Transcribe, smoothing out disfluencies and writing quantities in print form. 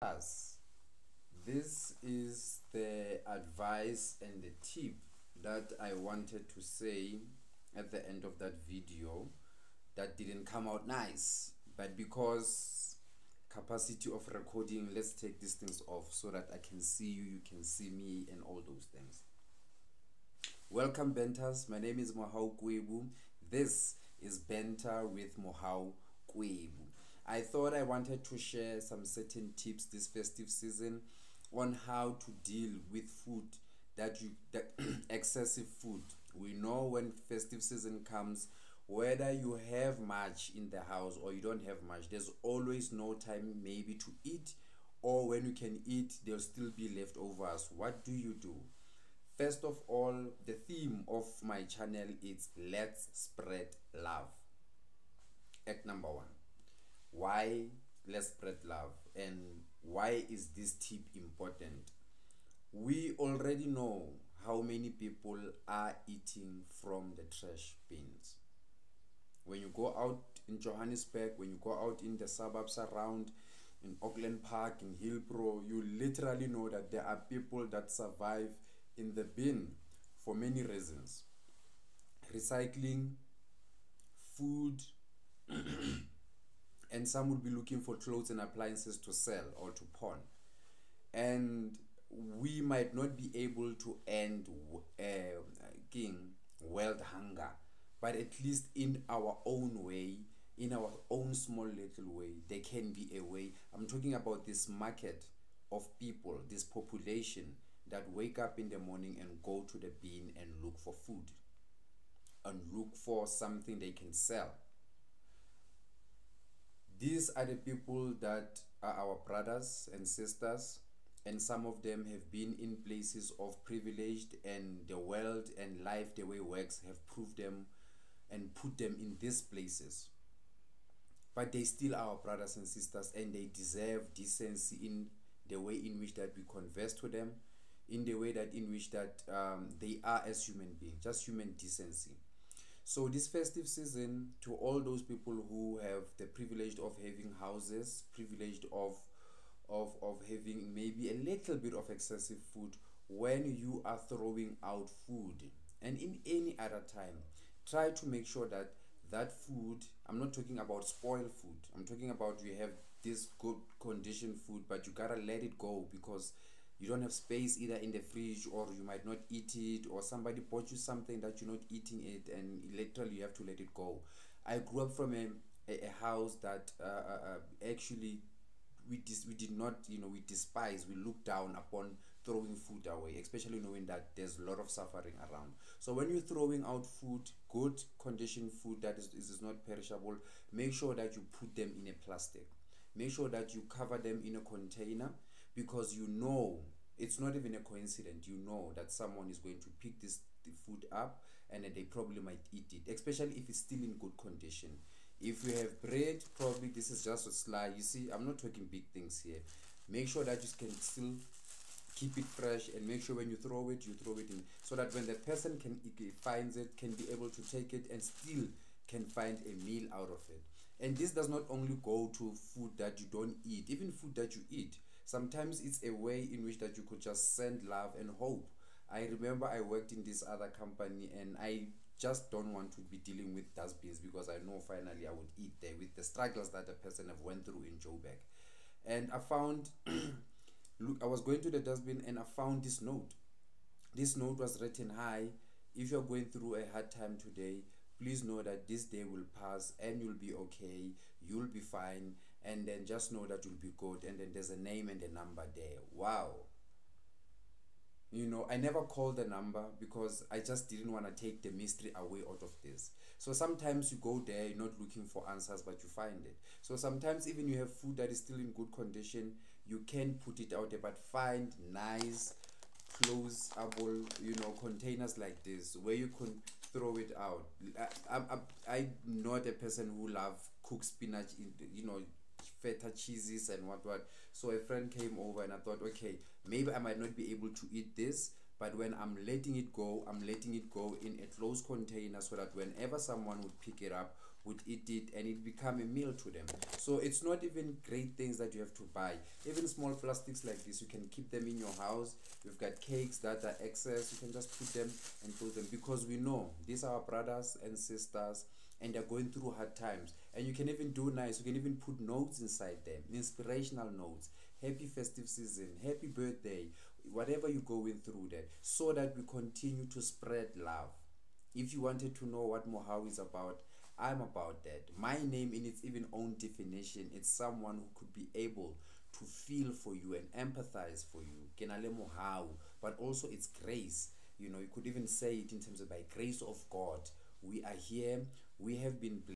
Yes, this is the advice and the tip that I wanted to say at the end of that video that didn't come out nice. But because capacity of recording, let's take these things off so that I can see you, you can see me, and all those things. Welcome, Benters. My name is Mohau Kwebu. This is Benter with Mohau Kwebu. I thought I wanted to share some certain tips this festive season on how to deal with food that excessive food. We know when festive season comes, whether you have much in the house or you don't have much, there's always no time maybe to eat, or when you can eat, there'll still be leftovers. What do you do? First of all, the theme of my channel is let's spread love. Act number one. Why let's spread love, and why is this tip important? We already know how many people are eating from the trash bins. When you go out in Johannesburg, when you go out in the suburbs around, in Auckland Park, in Hillbrow, you literally know that there are people that survive in the bin for many reasons. Recycling, food, and some will be looking for clothes and appliances to sell or to pawn. And we might not be able to end world hunger, but at least in our own way, in our own small little way, there can be a way. I'm talking about this market of people, this population that wake up in the morning and go to the bin and look for food and look for something they can sell. These are the people that are our brothers and sisters, and some of them have been in places of privilege, and the world and life, the way it works, have proved them and put them in these places. But they still are our brothers and sisters, and they deserve decency in the way in which that we converse to them, in the way that in which that they are as human beings, just human decency. So this festive season, to all those people who have the privilege of having houses, privileged of having maybe a little bit of excessive food, when you are throwing out food and in any other time, try to make sure that that food, I'm not talking about spoiled food, I'm talking about you have this good condition food, but you gotta let it go because you don't have space either in the fridge, or you might not eat it, or somebody bought you something that you're not eating it, and literally you have to let it go. I grew up from a house that actually we did not, we despise, we look down upon throwing food away, especially knowing that there's a lot of suffering around. So when you're throwing out food, good condition food that is not perishable, make sure that you put them in a plastic. Make sure that you cover them in a container, because you know, it's not even a coincidence, you know that someone is going to pick the food up, and then they probably might eat it, especially if it's still in good condition. If you have bread, probably this is just a slide. You see, I'm not talking big things here. Make sure that you can still keep it fresh, and make sure when you throw it, you throw it in, so that when the person finds it, can be able to take it and still can find a meal out of it. And this does not only go to food that you don't eat, even food that you eat. Sometimes it's a way in which that you could just send love and hope. I remember I worked in this other company, and I just don't want to be dealing with dustbins, because I know finally I would eat there with the struggles that the person have went through in Joburg. And I found look, I was going to the dustbin and I found this note. This note was written, "Hi, if you're going through a hard time today, please know that this day will pass and you'll be okay, you'll be fine, and then just know that you'll be good." And then there's a name and a number there. Wow. I never called the number because I just didn't want to take the mystery away out of this. So sometimes you go there, you're not looking for answers, but you find it. So sometimes even you have food that is still in good condition, you can put it out there, but find nice closable, containers like this where you can throw it out. I'm not a person who love cook spinach in, feta cheeses and what. So a friend came over and I thought, okay, maybe I might not be able to eat this, but when I'm letting it go in a closed container, so that whenever someone would pick it up, would eat it and it become a meal to them. So it's not even great things that you have to buy. Even small plastics like this, you can keep them in your house. We've got cakes that are excess, you can just put them and put them, because we know these are our brothers and sisters and they're going through hard times. And you can even do nice, you can even put notes inside them, inspirational notes. Happy festive season, happy birthday, whatever you're going through, that so that we continue to spread love. If you wanted to know what Mohau is about, I'm about that. My name, in its even own definition, it's someone who could be able to feel for you and empathize for you. Kenale Mohau, but also it's grace. You know, you could even say it in terms of by grace of God. We are here, we have been blessed.